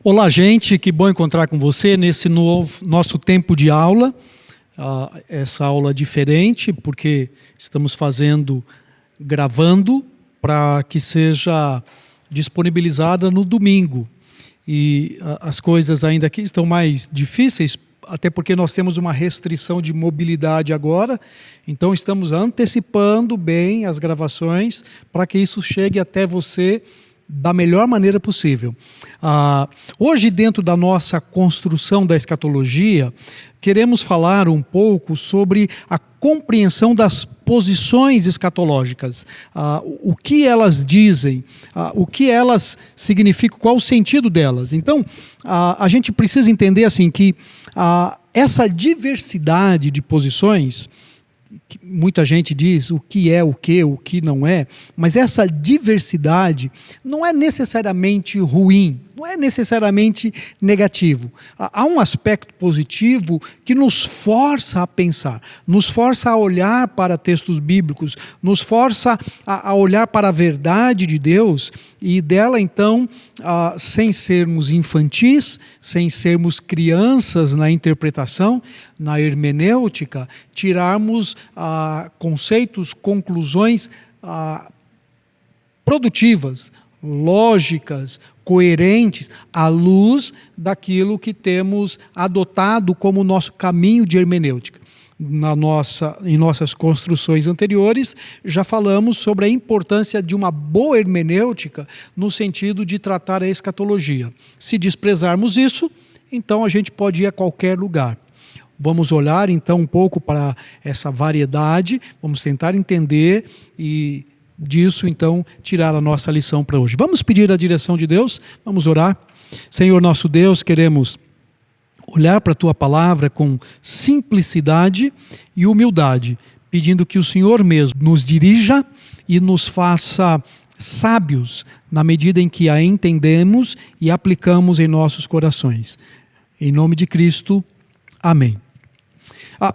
Olá, gente, que bom encontrar com você nesse nosso tempo de aula. Essa aula diferente, porque estamos gravando para que seja disponibilizada no domingo. E as coisas ainda aqui estão mais difíceis, até porque nós temos uma restrição de mobilidade agora, então estamos antecipando bem as gravações para que isso chegue até você da melhor maneira possível. Hoje, dentro da nossa construção da escatologia, queremos falar um pouco sobre a compreensão das posições escatológicas, o que elas dizem, o que elas significam, qual o sentido delas. Então, a gente precisa entender assim que essa diversidade de posições, muita gente diz o que é o que não é, mas essa diversidade não é necessariamente ruim, não é necessariamente negativo. Há um aspecto positivo que nos força a pensar, nos força a olhar para textos bíblicos, nos força a olhar para a verdade de Deus e dela então, sem sermos infantis, sem sermos crianças na interpretação, na hermenêutica, tirarmos conceitos, conclusões produtivas, lógicas, coerentes, à luz daquilo que temos adotado como nosso caminho de hermenêutica. Em nossas construções anteriores, já falamos sobre a importância de uma boa hermenêutica no sentido de tratar a escatologia. Se desprezarmos isso, então a gente pode ir a qualquer lugar. Vamos olhar então um pouco para essa variedade, vamos tentar entender e disso então tirar a nossa lição para hoje. Vamos pedir a direção de Deus, vamos orar. Senhor nosso Deus, queremos olhar para a Tua palavra com simplicidade e humildade, pedindo que o Senhor mesmo nos dirija e nos faça sábios na medida em que a entendemos e aplicamos em nossos corações. Em nome de Cristo, amém.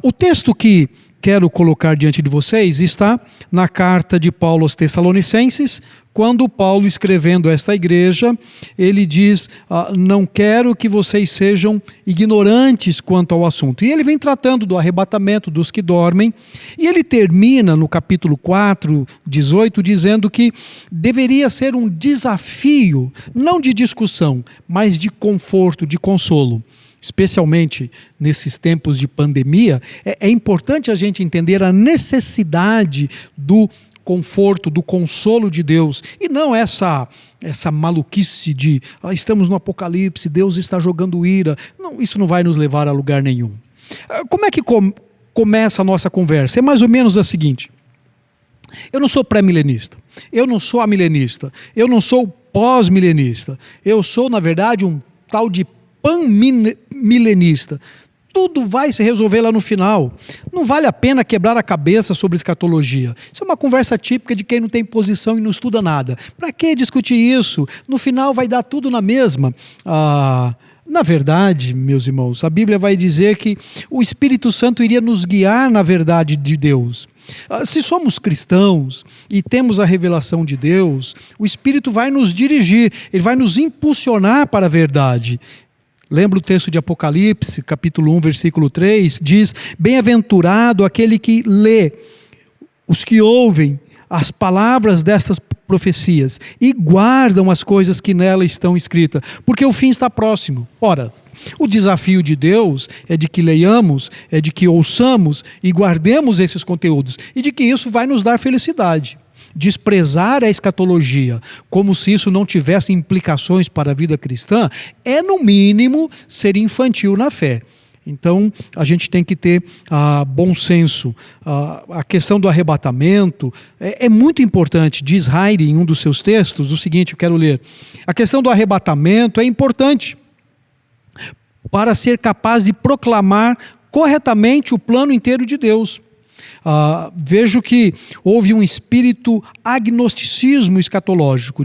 O texto que quero colocar diante de vocês está na carta de Paulo aos Tessalonicenses, quando Paulo, escrevendo esta igreja, ele diz, não quero que vocês sejam ignorantes quanto ao assunto. E ele vem tratando do arrebatamento dos que dormem, e ele termina no capítulo 4, 18, dizendo que deveria ser um desafio, não de discussão, mas de conforto, de consolo. Especialmente nesses tempos de pandemia, é importante a gente entender a necessidade do conforto, do consolo de Deus, e não essa maluquice de estamos no Apocalipse, Deus está jogando ira. Não, isso não vai nos levar a lugar nenhum. Como é que começa a nossa conversa? É mais ou menos a seguinte: eu não sou pré-milenista, eu não sou amilenista, eu não sou pós-milenista, eu sou, na verdade, um tal de pan-milenista. Tudo vai se resolver lá no final. Não vale a pena quebrar a cabeça sobre escatologia. Isso é uma conversa típica de quem não tem posição e não estuda nada. Para que discutir isso? No final vai dar tudo na mesma. Na verdade, meus irmãos, a Bíblia vai dizer que o Espírito Santo iria nos guiar na verdade de Deus. Se somos cristãos e temos a revelação de Deus, o Espírito vai nos dirigir, ele vai nos impulsionar para a verdade. Lembra o texto de Apocalipse, capítulo 1, versículo 3, diz: bem-aventurado aquele que lê, os que ouvem as palavras destas profecias e guardam as coisas que nela estão escritas, porque o fim está próximo. Ora, o desafio de Deus é de que leiamos, é de que ouçamos e guardemos esses conteúdos, e de que isso vai nos dar felicidade. Desprezar a escatologia como se isso não tivesse implicações para a vida cristã é, no mínimo, ser infantil na fé. Então, a gente tem que ter bom senso. A questão do arrebatamento é muito importante. Diz Heide em um dos seus textos o seguinte, eu quero ler. A questão do arrebatamento é importante para ser capaz de proclamar corretamente o plano inteiro de Deus. Vejo que houve um espírito diagnosticismo escatológico,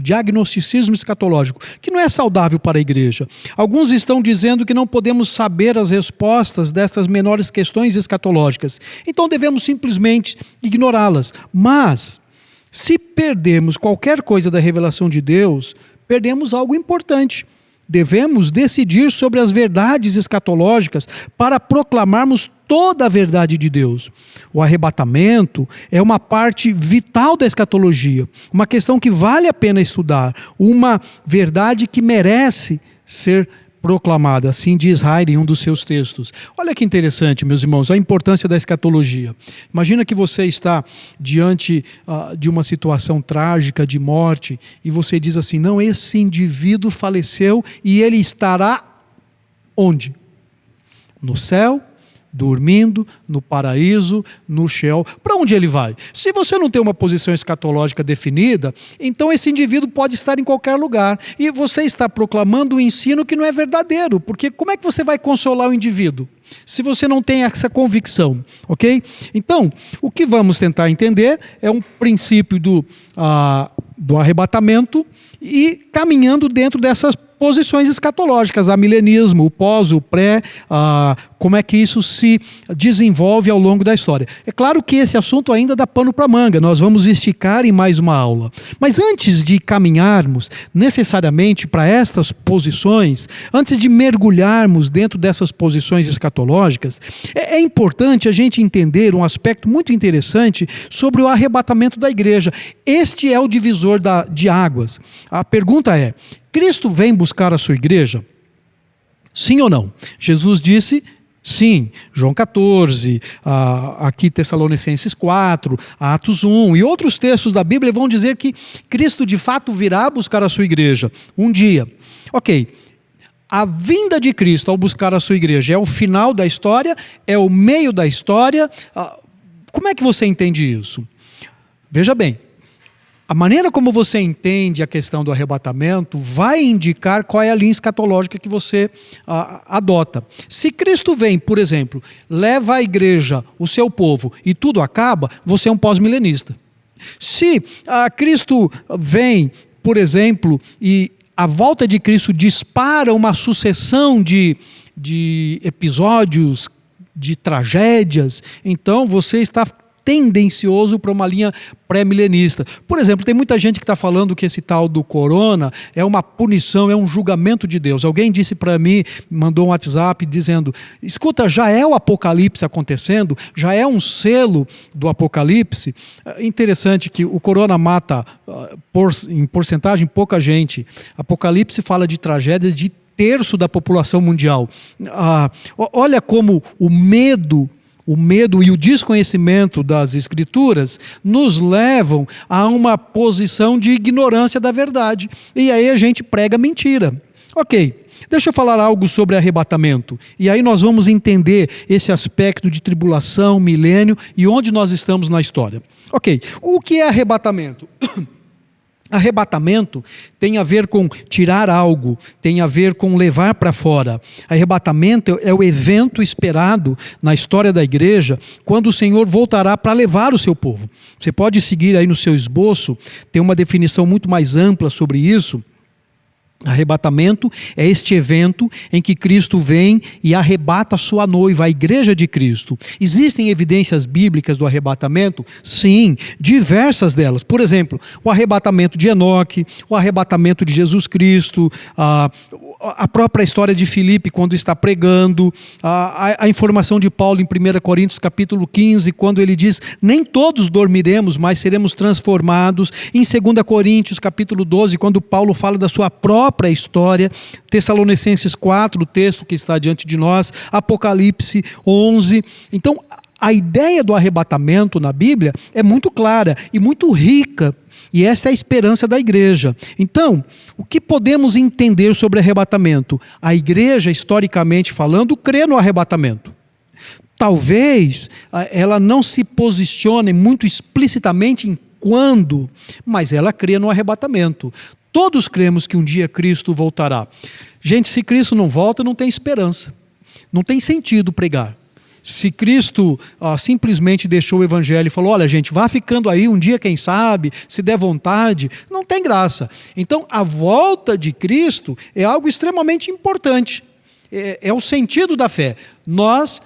que não é saudável para a igreja. Alguns estão dizendo que não podemos saber as respostas dessas menores questões escatológicas, então devemos simplesmente ignorá-las. Mas, se perdermos qualquer coisa da revelação de Deus, perdemos algo importante. devemos decidir sobre as verdades escatológicas para proclamarmos toda a verdade de Deus. O arrebatamento é uma parte vital da escatologia, uma questão que vale a pena estudar, uma verdade que merece ser proclamada, assim diz Heide em um dos seus textos. Olha que interessante, meus irmãos, a importância da escatologia. Imagina que você está diante de uma situação trágica de morte e você diz assim, não, esse indivíduo faleceu e ele estará onde? No céu? Dormindo, no paraíso, no Sheol. Para onde ele vai? Se você não tem uma posição escatológica definida, então esse indivíduo pode estar em qualquer lugar. E você está proclamando um ensino que não é verdadeiro, porque como é que você vai consolar o indivíduo? Se você não tem essa convicção, ok? Então, o que vamos tentar entender é um princípio do arrebatamento e caminhando dentro dessas posições escatológicas, amilenismo, o pós, o pré, como é que isso se desenvolve ao longo da história. É claro que esse assunto ainda dá pano para manga, nós vamos esticar em mais uma aula. Mas antes de caminharmos necessariamente para estas posições, antes de mergulharmos dentro dessas posições escatológicas, é importante a gente entender um aspecto muito interessante sobre o arrebatamento da igreja. Este é o divisor de águas. A pergunta é, Cristo vem buscar a sua igreja? Sim ou não? Jesus disse sim. João 14, aqui Tessalonicenses 4, Atos 1 e outros textos da Bíblia vão dizer que Cristo de fato virá buscar a sua igreja um dia. Ok, a vinda de Cristo ao buscar a sua igreja é o final da história? É o meio da história? Como é que você entende isso? Veja bem, a maneira como você entende a questão do arrebatamento vai indicar qual é a linha escatológica que você adota. Se Cristo vem, por exemplo, leva a igreja, o seu povo, e tudo acaba, você é um pós-milenista. Se Cristo vem, por exemplo, e a volta de Cristo dispara uma sucessão de episódios, de tragédias, então você está tendencioso para uma linha pré-milenista. Por exemplo, tem muita gente que está falando que esse tal do corona é uma punição, é um julgamento de Deus. Alguém disse para mim, mandou um WhatsApp dizendo, escuta, já é o apocalipse acontecendo? Já é um selo do apocalipse? Interessante que o corona mata, em porcentagem, pouca gente. Apocalipse fala de tragédias de terço da população mundial. Olha como o medo e o desconhecimento das Escrituras nos levam a uma posição de ignorância da verdade. E aí a gente prega mentira. Ok, deixa eu falar algo sobre arrebatamento. E aí nós vamos entender esse aspecto de tribulação, milênio e onde nós estamos na história. Ok, o que é arrebatamento? Arrebatamento tem a ver com tirar algo, tem a ver com levar para fora. Arrebatamento é o evento esperado na história da igreja, quando o Senhor voltará para levar o seu povo. Você pode seguir aí no seu esboço, tem uma definição muito mais ampla sobre isso. Arrebatamento é este evento em que Cristo vem e arrebata a sua noiva, a igreja de Cristo. Existem evidências bíblicas do arrebatamento? Sim, diversas delas. Por exemplo, o arrebatamento de Enoque, o arrebatamento de Jesus Cristo, a própria história de Filipe quando está pregando, a informação de Paulo em 1 Coríntios capítulo 15, quando ele diz, nem todos dormiremos, mas seremos transformados. Em 2 Coríntios capítulo 12, quando Paulo fala da sua própria história, Tessalonicenses 4, o texto que está diante de nós, Apocalipse 11. Então, a ideia do arrebatamento na Bíblia é muito clara e muito rica, e essa é a esperança da igreja. Então, o que podemos entender sobre arrebatamento? A igreja, historicamente falando, crê no arrebatamento. Talvez ela não se posicione muito explicitamente em quando, mas ela crê no arrebatamento. Todos cremos que um dia Cristo voltará. Gente, se Cristo não volta, não tem esperança. Não tem sentido pregar. Se Cristo simplesmente deixou o evangelho e falou, olha gente, vá ficando aí um dia, quem sabe, se der vontade, não tem graça. Então, a volta de Cristo é algo extremamente importante. É o sentido da fé. Nós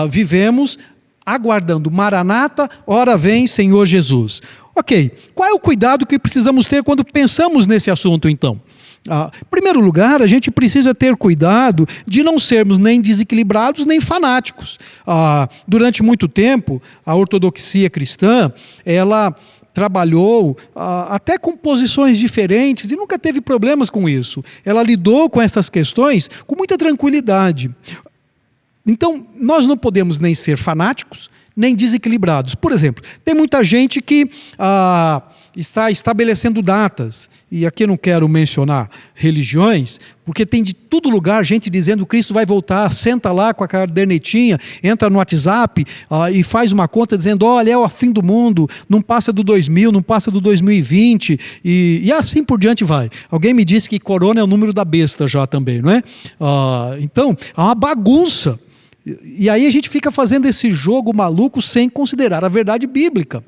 vivemos aguardando Maranata, ora vem Senhor Jesus. Ok, qual é o cuidado que precisamos ter quando pensamos nesse assunto então? Em primeiro lugar, a gente precisa ter cuidado de não sermos nem desequilibrados nem fanáticos. Durante muito tempo, a ortodoxia cristã, ela trabalhou até com posições diferentes e nunca teve problemas com isso. Ela lidou com essas questões com muita tranquilidade. Então, nós não podemos nem ser fanáticos, nem desequilibrados. Por exemplo, tem muita gente que está estabelecendo datas, e aqui eu não quero mencionar religiões, porque tem de todo lugar gente dizendo que Cristo vai voltar, senta lá com a cadernetinha, entra no WhatsApp e faz uma conta dizendo, olha, é o fim do mundo, não passa do 2000, não passa do 2020, e assim por diante vai. Alguém me disse que corona é o número da besta já também, não é? Então, é uma bagunça. E aí a gente fica fazendo esse jogo maluco sem considerar a verdade bíblica.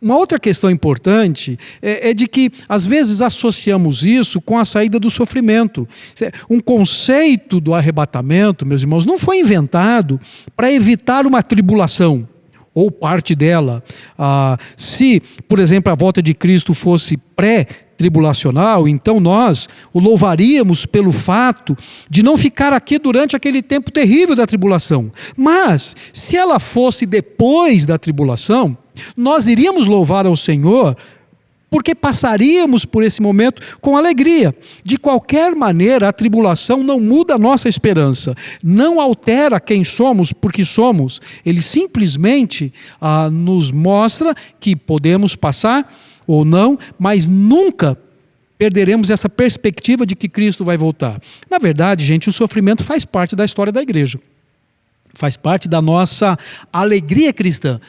Uma outra questão importante é de que, às vezes, associamos isso com a saída do sofrimento. Um conceito do arrebatamento, meus irmãos, não foi inventado para evitar uma tribulação, ou parte dela. Se, por exemplo, a volta de Cristo fosse pré-tribulacional, então nós o louvaríamos pelo fato de não ficar aqui durante aquele tempo terrível da tribulação. Mas, se ela fosse depois da tribulação, nós iríamos louvar ao Senhor porque passaríamos por esse momento com alegria. De qualquer maneira, a tribulação não muda a nossa esperança, não altera quem somos porque somos. Ele simplesmente nos mostra que podemos passar ou não, mas nunca perderemos essa perspectiva de que Cristo vai voltar. Na verdade, gente, o sofrimento faz parte da história da igreja. Faz parte da nossa alegria cristã.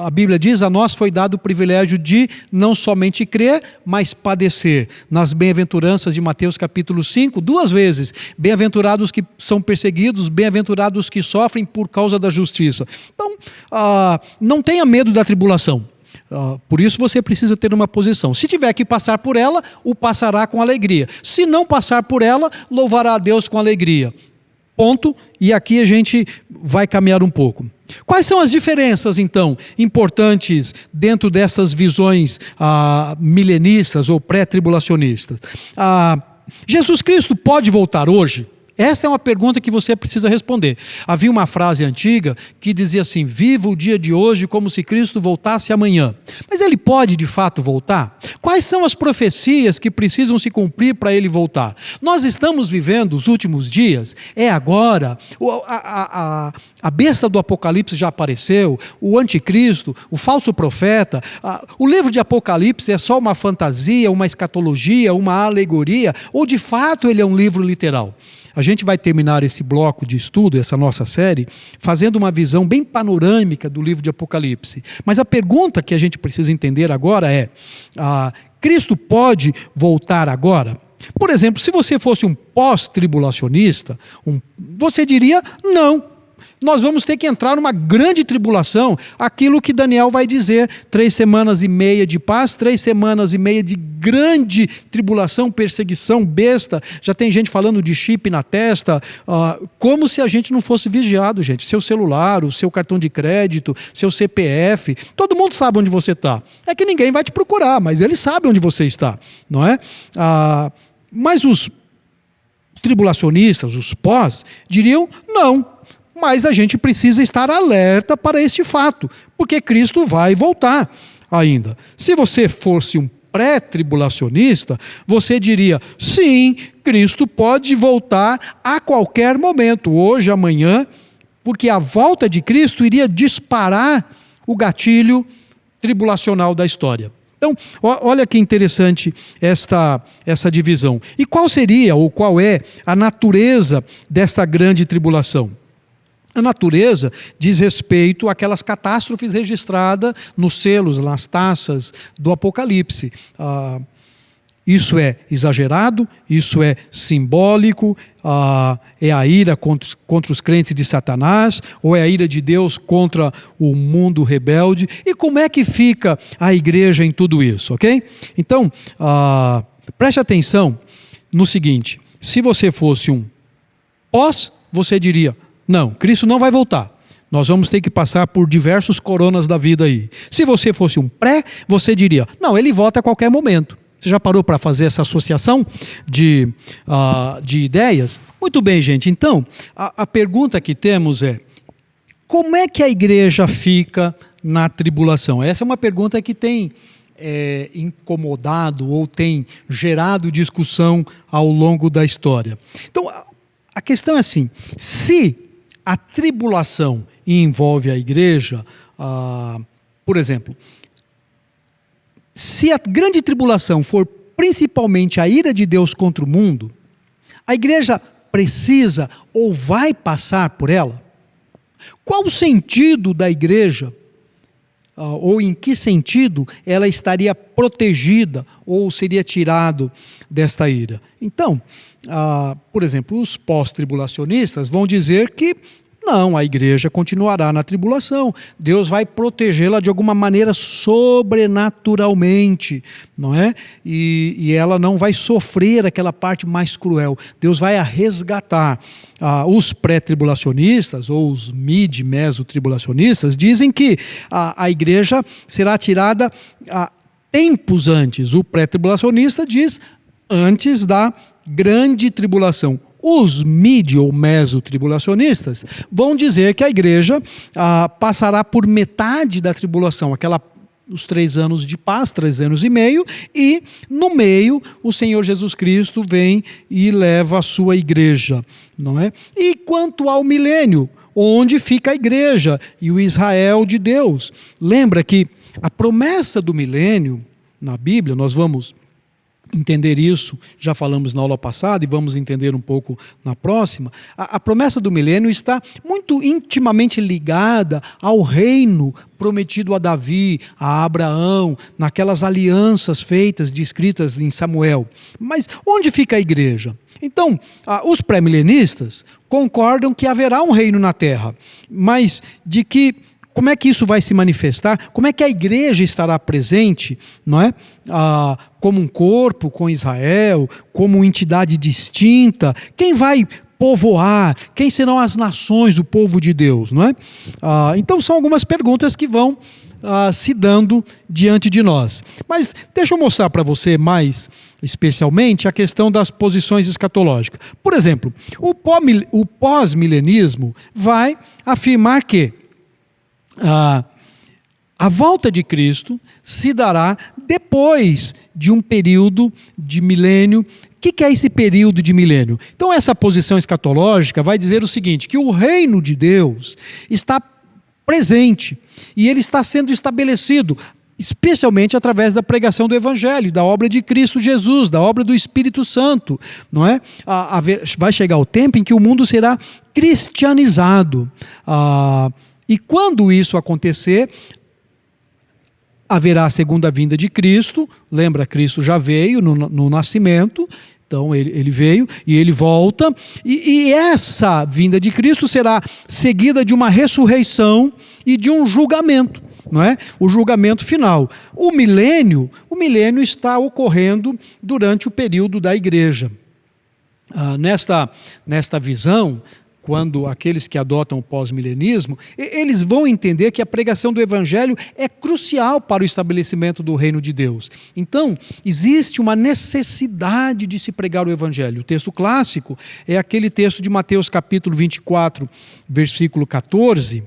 A Bíblia diz, a nós foi dado o privilégio de não somente crer, mas padecer. Nas bem-aventuranças de Mateus capítulo 5, 2 vezes, bem-aventurados que são perseguidos, bem-aventurados que sofrem por causa da justiça. Então, não tenha medo da tribulação. Por isso você precisa ter uma posição. Se tiver que passar por ela, o passará com alegria. Se não passar por ela, louvará a Deus com alegria. Ponto, e aqui a gente vai caminhar um pouco. Quais são as diferenças, então, importantes dentro dessas visões milenistas ou pré-tribulacionistas? Jesus Cristo pode voltar hoje? Essa é uma pergunta que você precisa responder. Havia uma frase antiga que dizia assim, viva o dia de hoje como se Cristo voltasse amanhã. Mas ele pode de fato voltar? Quais são as profecias que precisam se cumprir para ele voltar? Nós estamos vivendo os últimos dias, é agora, a besta do Apocalipse já apareceu, o anticristo, o falso profeta, o livro de Apocalipse é só uma fantasia, uma escatologia, uma alegoria, ou de fato ele é um livro literal? A gente vai terminar esse bloco de estudo, essa nossa série, fazendo uma visão bem panorâmica do livro de Apocalipse. Mas a pergunta que a gente precisa entender agora é, Cristo pode voltar agora? Por exemplo, se você fosse um pós-tribulacionista, você diria, não. Nós vamos ter que entrar numa grande tribulação, aquilo que Daniel vai dizer, 3 semanas e meia de paz, 3 semanas e meia de grande tribulação, perseguição, besta, já tem gente falando de chip na testa, como se a gente não fosse vigiado, gente, seu celular, o seu cartão de crédito, seu CPF, todo mundo sabe onde você está, é que ninguém vai te procurar, mas eles sabem onde você está, não é? Mas os tribulacionistas, os pós, diriam, não. Mas a gente precisa estar alerta para este fato, porque Cristo vai voltar ainda. Se você fosse um pré-tribulacionista, você diria, sim, Cristo pode voltar a qualquer momento, hoje, amanhã, porque a volta de Cristo iria disparar o gatilho tribulacional da história. Então, olha que interessante essa divisão. E qual seria, ou qual é, a natureza desta grande tribulação? A natureza diz respeito àquelas catástrofes registradas nos selos, nas taças do Apocalipse. Isso é exagerado, isso é simbólico, é a ira contra os crentes de Satanás, ou é a ira de Deus contra o mundo rebelde. E como é que fica a igreja em tudo isso, ok? Então, preste atenção no seguinte, se você fosse um pós, você diria, não, Cristo não vai voltar. Nós vamos ter que passar por diversos coronas da vida aí. Se você fosse um pré, você diria, não, ele volta a qualquer momento. Você já parou para fazer essa associação de ideias? Muito bem, gente. Então, a pergunta que temos é, como é que a igreja fica na tribulação? Essa é uma pergunta que tem incomodado ou tem gerado discussão ao longo da história. Então, a questão é assim, se a tribulação envolve a igreja, por exemplo, se a grande tribulação for principalmente a ira de Deus contra o mundo, a igreja precisa ou vai passar por ela? Qual o sentido da igreja? Ou em que sentido ela estaria protegida ou seria tirado desta ira? Então, por exemplo, os pós-tribulacionistas vão dizer que não, a igreja continuará na tribulação. Deus vai protegê-la de alguma maneira sobrenaturalmente, não é? E ela não vai sofrer aquela parte mais cruel. Deus vai a resgatar. Os pré-tribulacionistas, ou os mid-meso-tribulacionistas, dizem que a igreja será tirada tempos antes. O pré-tribulacionista diz antes da grande tribulação. Os mid ou meso-tribulacionistas vão dizer que a igreja passará por metade da tribulação, os 3 anos de paz, 3 anos e meio, e no meio o Senhor Jesus Cristo vem e leva a sua igreja, não é? E quanto ao milênio, onde fica a igreja e o Israel de Deus? Lembra que a promessa do milênio na Bíblia, nós vamos entender isso, já falamos na aula passada e vamos entender um pouco na próxima. A promessa do milênio está muito intimamente ligada ao reino prometido a Davi, a Abraão, naquelas alianças feitas, descritas em Samuel. Mas onde fica a igreja? Então, os pré-milenistas concordam que haverá um reino na terra, mas como é que isso vai se manifestar? Como é que a igreja estará presente, não é? Como um corpo com Israel, como entidade distinta? Quem vai povoar? Quem serão as nações do povo de Deus, não é? Então são algumas perguntas que vão se dando diante de nós. Mas deixa eu mostrar para você mais especialmente a questão das posições escatológicas. Por exemplo, o pós-milenismo vai afirmar que a volta de Cristo se dará depois de um período de milênio. O que é esse período de milênio? Então essa posição escatológica vai dizer o seguinte, que o reino de Deus está presente e ele está sendo estabelecido, especialmente através da pregação do Evangelho, da obra de Cristo Jesus, da obra do Espírito Santo, não é? Vai chegar o tempo em que o mundo será cristianizado. E quando isso acontecer, haverá a segunda vinda de Cristo. Lembra, Cristo já veio no nascimento, então ele veio e ele volta. E essa vinda de Cristo será seguida de uma ressurreição e de um julgamento, não é? O julgamento final. O milênio está ocorrendo durante o período da igreja. Nesta visão, quando aqueles que adotam o pós-milenismo, eles vão entender que a pregação do Evangelho é crucial para o estabelecimento do reino de Deus. Então, existe uma necessidade de se pregar o Evangelho. O texto clássico é aquele texto de Mateus capítulo 24, versículo 14.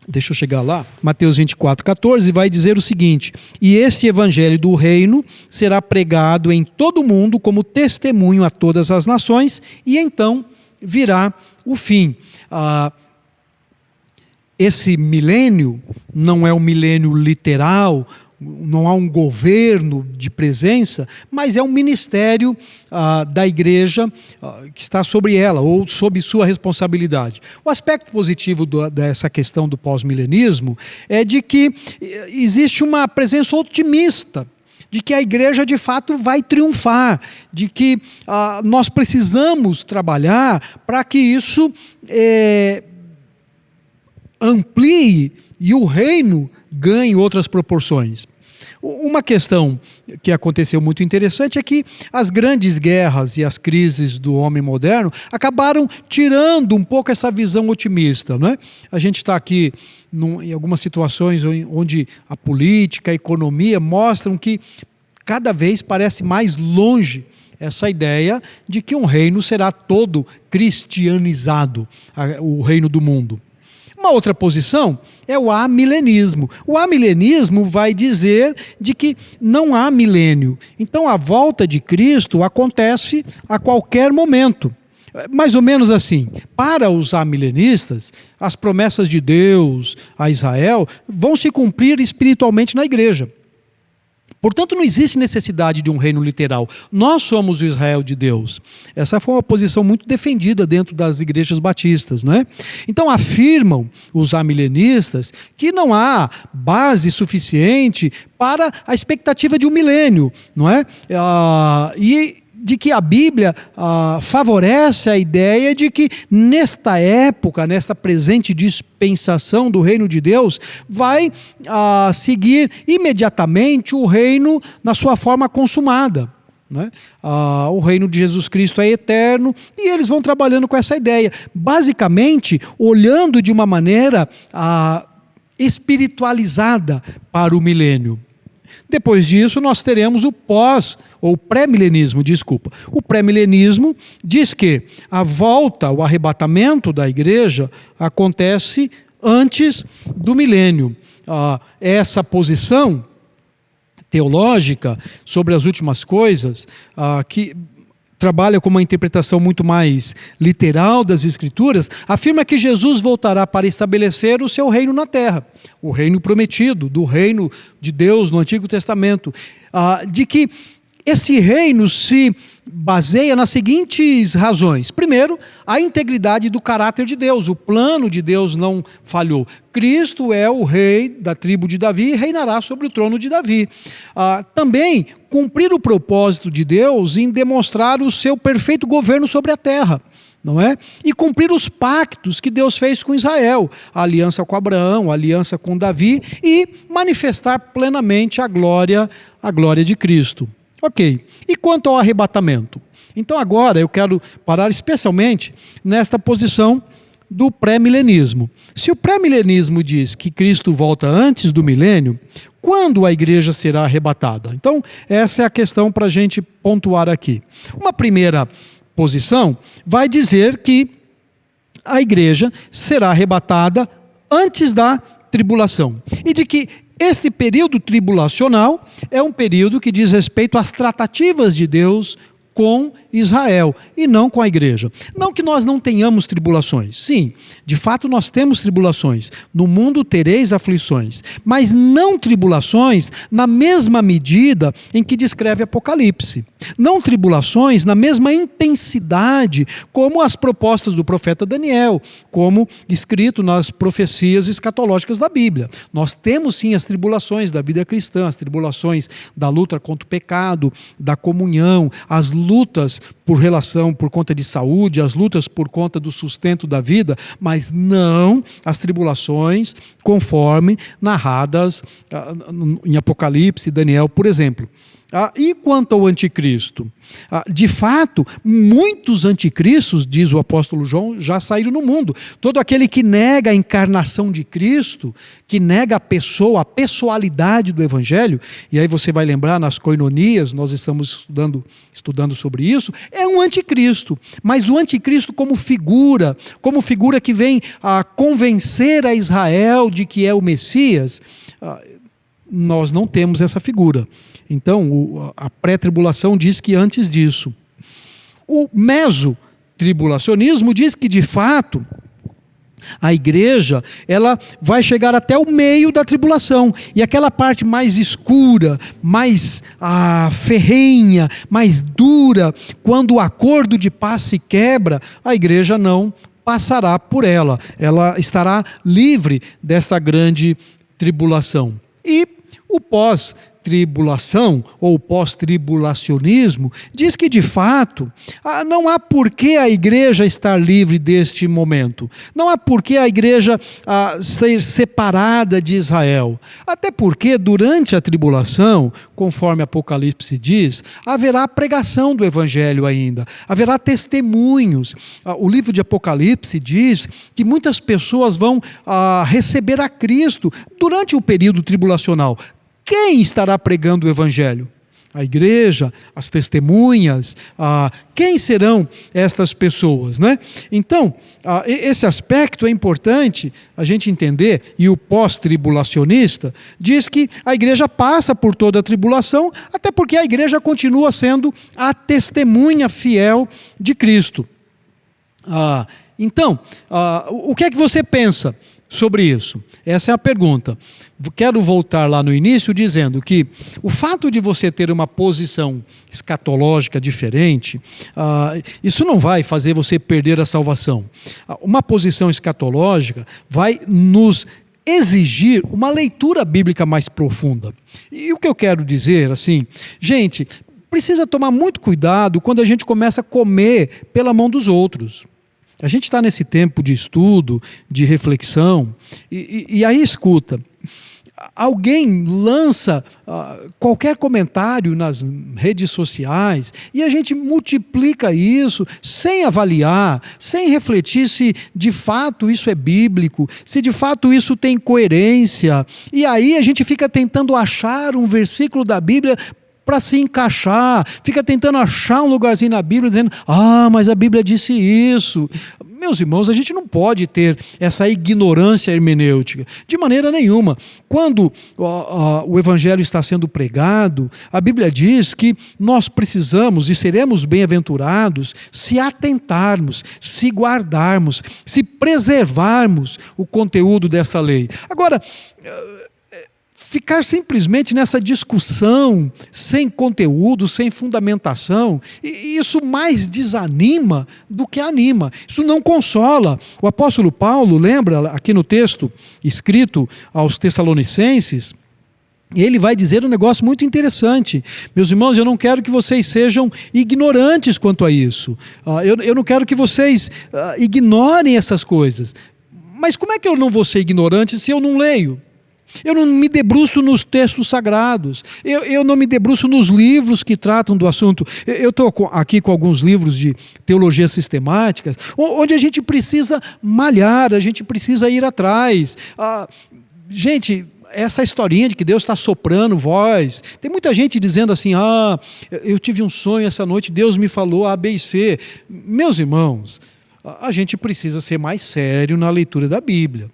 Deixa eu chegar lá. Mateus 24, 14 vai dizer o seguinte: e esse Evangelho do reino será pregado em todo o mundo como testemunho a todas as nações, e então virá o fim. Esse milênio não é um milênio literal, não há um governo de presença, mas é um ministério da igreja que está sobre ela, ou sob sua responsabilidade. O aspecto positivo dessa questão do pós-milenismo é de que existe uma presença otimista, de que a igreja de fato vai triunfar, de que nós precisamos trabalhar para que isso amplie e o reino ganhe outras proporções. Uma questão que aconteceu muito interessante é que as grandes guerras e as crises do homem moderno acabaram tirando um pouco essa visão otimista, não é? A gente está aqui em algumas situações onde a política, a economia mostram que cada vez parece mais longe essa ideia de que um reino será todo cristianizado, o reino do mundo. Uma outra posição é o amilenismo. O amilenismo vai dizer de que não há milênio. Então a volta de Cristo acontece a qualquer momento. Mais ou menos assim, para os amilenistas, as promessas de Deus a Israel vão se cumprir espiritualmente na igreja. Portanto, não existe necessidade de um reino literal. Nós somos o Israel de Deus. Essa foi uma posição muito defendida dentro das igrejas batistas, não é? Então, afirmam os amilenistas que não há base suficiente para a expectativa de um milênio, não é? E de que a Bíblia favorece a ideia de que nesta época, nesta presente dispensação do reino de Deus, vai seguir imediatamente o reino na sua forma consumada. Né? O reino de Jesus Cristo é eterno e eles vão trabalhando com essa ideia, basicamente olhando de uma maneira espiritualizada para o milênio. Depois disso, nós teremos o pré-milenismo, desculpa. O pré-milenismo diz que a volta, o arrebatamento da igreja acontece antes do milênio. Essa posição teológica sobre as últimas coisas, que trabalha com uma interpretação muito mais literal das Escrituras, afirma que Jesus voltará para estabelecer o seu reino na terra, o reino prometido, do reino de Deus no Antigo Testamento, de que esse reino se baseia nas seguintes razões. Primeiro, a integridade do caráter de Deus. O plano de Deus não falhou. Cristo é o rei da tribo de Davi e reinará sobre o trono de Davi. Também, cumprir o propósito de Deus em demonstrar o seu perfeito governo sobre a terra. Não é? E cumprir os pactos que Deus fez com Israel, a aliança com Abraão, a aliança com Davi, e manifestar plenamente a glória de Cristo. Ok, e quanto ao arrebatamento? Então agora eu quero parar especialmente nesta posição do pré-milenismo. Se o pré-milenismo diz que Cristo volta antes do milênio, quando a igreja será arrebatada? Então essa é a questão para a gente pontuar aqui. Uma primeira posição vai dizer que a igreja será arrebatada antes da tribulação e de que esse período tribulacional é um período que diz respeito às tratativas de Deus com Israel e não com a igreja. Não que nós não tenhamos tribulações. Sim, de fato nós temos tribulações. No mundo tereis aflições, mas não tribulações na mesma medida em que descreve Apocalipse. Não tribulações na mesma intensidade como as propostas do profeta Daniel, como escrito nas profecias escatológicas da Bíblia. Nós temos sim as tribulações da vida cristã, as tribulações da luta contra o pecado, da comunhão, as lutas por conta de saúde, as lutas por conta do sustento da vida, mas não as tribulações conforme narradas em Apocalipse e Daniel, por exemplo. E quanto ao anticristo? De fato, muitos anticristos, diz o apóstolo João, já saíram no mundo. Todo aquele que nega a encarnação de Cristo, que nega a pessoa, a pessoalidade do Evangelho, e aí você vai lembrar nas coinonias, nós estamos estudando sobre isso, é um anticristo. Mas o anticristo como figura que vem a convencer a Israel de que é o Messias, nós não temos essa figura. Então, a pré-tribulação diz que antes disso. O mesotribulacionismo diz que, de fato, a igreja ela vai chegar até o meio da tribulação. E aquela parte mais escura, mais ferrenha, mais dura, quando o acordo de paz se quebra, a igreja não passará por ela. Ela estará livre desta grande tribulação. E o pós-tribulacionismo tribulação ou pós-tribulacionismo diz que, de fato, não há por que a igreja estar livre deste momento. Não há por que a igreja ser separada de Israel. Até porque, durante a tribulação, conforme Apocalipse diz, haverá pregação do evangelho ainda. Haverá testemunhos. O livro de Apocalipse diz que muitas pessoas vão receber a Cristo durante o período tribulacional. Quem estará pregando o evangelho? A igreja, as testemunhas, quem serão estas pessoas, né? Então, esse aspecto é importante a gente entender, e o pós-tribulacionista diz que a igreja passa por toda a tribulação, até porque a igreja continua sendo a testemunha fiel de Cristo. Então, o que é que você pensa sobre isso? Essa é a pergunta. Quero voltar lá no início dizendo que o fato de você ter uma posição escatológica diferente, isso não vai fazer você perder a salvação. Uma posição escatológica vai nos exigir uma leitura bíblica mais profunda. E o que eu quero dizer, assim, gente, precisa tomar muito cuidado quando a gente começa a comer pela mão dos outros. A gente está nesse tempo de estudo, de reflexão, e aí escuta, alguém lança qualquer comentário nas redes sociais e a gente multiplica isso sem avaliar, sem refletir se de fato isso é bíblico, se de fato isso tem coerência, e aí a gente fica tentando achar um versículo da Bíblia para se encaixar, fica tentando achar um lugarzinho na Bíblia dizendo, mas a Bíblia disse isso. Meus irmãos, a gente não pode ter essa ignorância hermenêutica, de maneira nenhuma. Quando o Evangelho está sendo pregado, a Bíblia diz que nós precisamos e seremos bem-aventurados se atentarmos, se guardarmos, se preservarmos o conteúdo dessa lei. Agora, ficar simplesmente nessa discussão, sem conteúdo, sem fundamentação, isso mais desanima do que anima. Isso não consola. O apóstolo Paulo, lembra aqui no texto escrito aos Tessalonicenses, ele vai dizer um negócio muito interessante. Meus irmãos, eu não quero que vocês sejam ignorantes quanto a isso. Eu não quero que vocês ignorem essas coisas. Mas como é que eu não vou ser ignorante se eu não leio? Eu não me debruço nos textos sagrados, eu não me debruço nos livros que tratam do assunto. Eu estou aqui com alguns livros de teologia sistemática, onde a gente precisa malhar, a gente precisa ir atrás. Gente, essa historinha de que Deus está soprando voz, tem muita gente dizendo assim, eu tive um sonho essa noite, Deus me falou A, B e C. Meus irmãos, a gente precisa ser mais sério na leitura da Bíblia.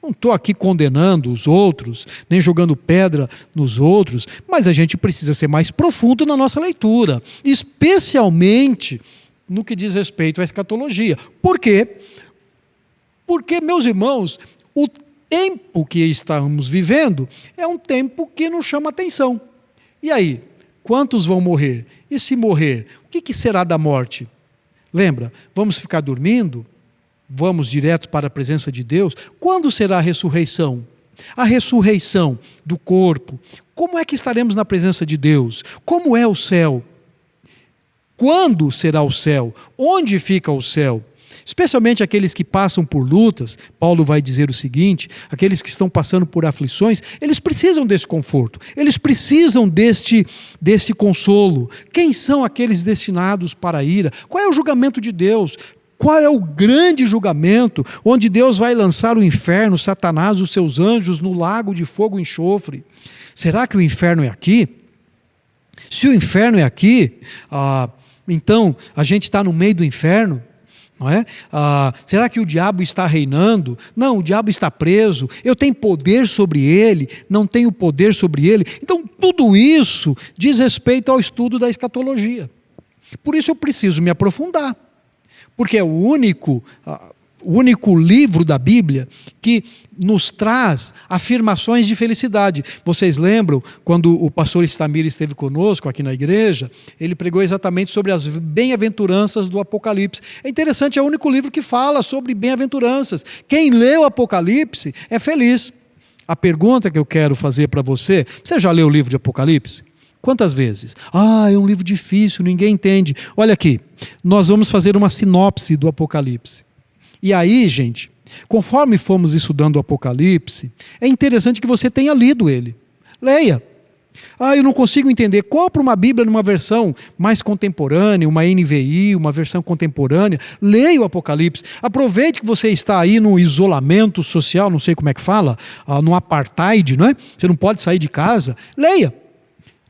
Não estou aqui condenando os outros, nem jogando pedra nos outros, mas a gente precisa ser mais profundo na nossa leitura, especialmente no que diz respeito à escatologia. Por quê? Porque, meus irmãos, o tempo que estamos vivendo é um tempo que nos chama atenção. E aí, quantos vão morrer? E se morrer, o que será da morte? Lembra, vamos ficar dormindo? Vamos direto para a presença de Deus? Quando será a ressurreição? A ressurreição do corpo. Como é que estaremos na presença de Deus? Como é o céu? Quando será o céu? Onde fica o céu? Especialmente aqueles que passam por lutas, Paulo vai dizer o seguinte, aqueles que estão passando por aflições, eles precisam desse conforto, eles precisam deste consolo. Quem são aqueles destinados para a ira? Qual é o julgamento de Deus? Qual é o grande julgamento onde Deus vai lançar o inferno, Satanás e os seus anjos no lago de fogo e enxofre? Será que o inferno é aqui? Se o inferno é aqui, então a gente está no meio do inferno, não é? Será que o diabo está reinando? Não, o diabo está preso. Eu tenho poder sobre ele, não tenho poder sobre ele. Então tudo isso diz respeito ao estudo da escatologia. Por isso eu preciso me aprofundar. Porque é o único livro da Bíblia que nos traz afirmações de felicidade. Vocês lembram, quando o pastor Istamir esteve conosco aqui na igreja, ele pregou exatamente sobre as bem-aventuranças do Apocalipse. É interessante, é o único livro que fala sobre bem-aventuranças. Quem lê o Apocalipse é feliz. A pergunta que eu quero fazer para você: você já leu o livro de Apocalipse? Quantas vezes? É um livro difícil, ninguém entende. Olha aqui, nós vamos fazer uma sinopse do Apocalipse. E aí, gente, conforme fomos estudando o Apocalipse, é interessante que você tenha lido ele. Leia. Eu não consigo entender. Compra uma Bíblia numa versão mais contemporânea, uma NVI, uma versão contemporânea. Leia o Apocalipse. Aproveite que você está aí no isolamento social, não sei como é que fala, no apartheid, não é? Você não pode sair de casa. Leia.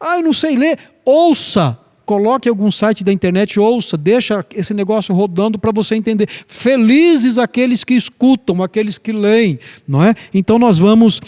Eu não sei ler. Ouça. Coloque algum site da internet, ouça, deixa esse negócio rodando para você entender. Felizes aqueles que escutam, aqueles que leem, não é? Então nós vamos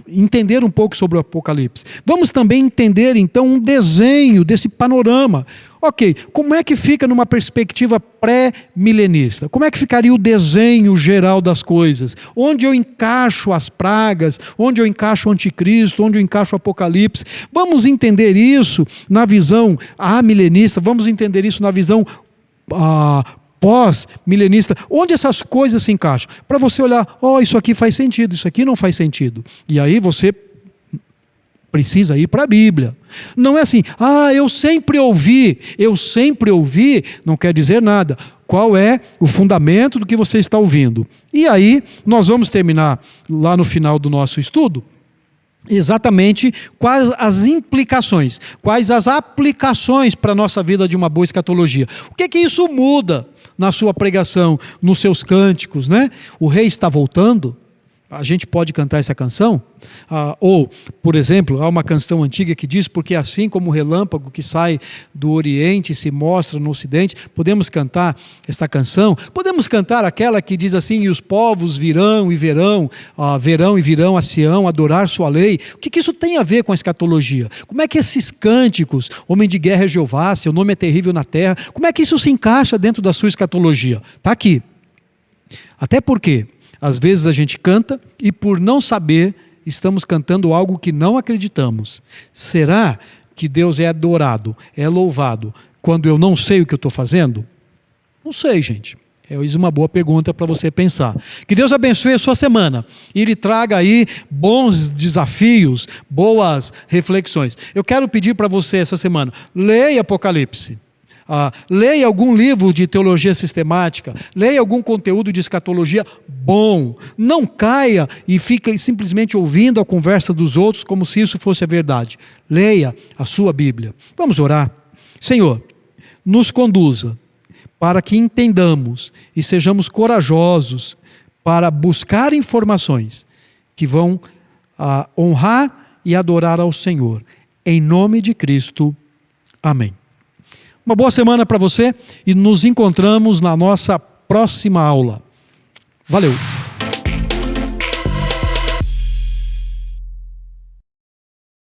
entender um pouco sobre o Apocalipse. Vamos também entender então um desenho desse panorama. Ok, como é que fica numa perspectiva pré-milenista? Como é que ficaria o desenho geral das coisas? Onde eu encaixo as pragas? Onde eu encaixo o anticristo? Onde eu encaixo o Apocalipse? Vamos entender isso na visão amilenista, vamos entender isso na visão pós-milenista. Onde essas coisas se encaixam? Para você olhar, isso aqui faz sentido, isso aqui não faz sentido. E aí você precisa ir para a Bíblia. Não é assim, eu sempre ouvi, não quer dizer nada. Qual é o fundamento do que você está ouvindo? E aí, nós vamos terminar lá no final do nosso estudo, exatamente quais as implicações, quais as aplicações para a nossa vida de uma boa escatologia. O que isso muda na sua pregação, nos seus cânticos, né? O rei está voltando? A gente pode cantar essa canção? Ou, por exemplo, há uma canção antiga que diz: porque assim como o relâmpago que sai do Oriente e se mostra no Ocidente. Podemos cantar esta canção? Podemos cantar aquela que diz assim: e os povos virão e virão a Sião adorar sua lei. O que isso tem a ver com a escatologia? Como é que esses cânticos, homem de guerra é Jeová, seu nome é terrível na terra, como é que isso se encaixa dentro da sua escatologia? Está aqui. Até porque às vezes a gente canta e, por não saber, estamos cantando algo que não acreditamos. Será que Deus é adorado, é louvado, quando eu não sei o que eu estou fazendo? Não sei, gente. É uma boa pergunta para você pensar. Que Deus abençoe a sua semana e lhe traga aí bons desafios, boas reflexões. Eu quero pedir para você essa semana: leia Apocalipse. Leia algum livro de teologia sistemática, leia algum conteúdo de escatologia bom. Não caia e fique simplesmente ouvindo a conversa dos outros como se isso fosse a verdade. Leia a sua Bíblia. Vamos orar. Senhor, nos conduza para que entendamos e sejamos corajosos para buscar informações que vão honrar e adorar ao Senhor. Em nome de Cristo. Amém. Uma boa semana para você e nos encontramos na nossa próxima aula. Valeu!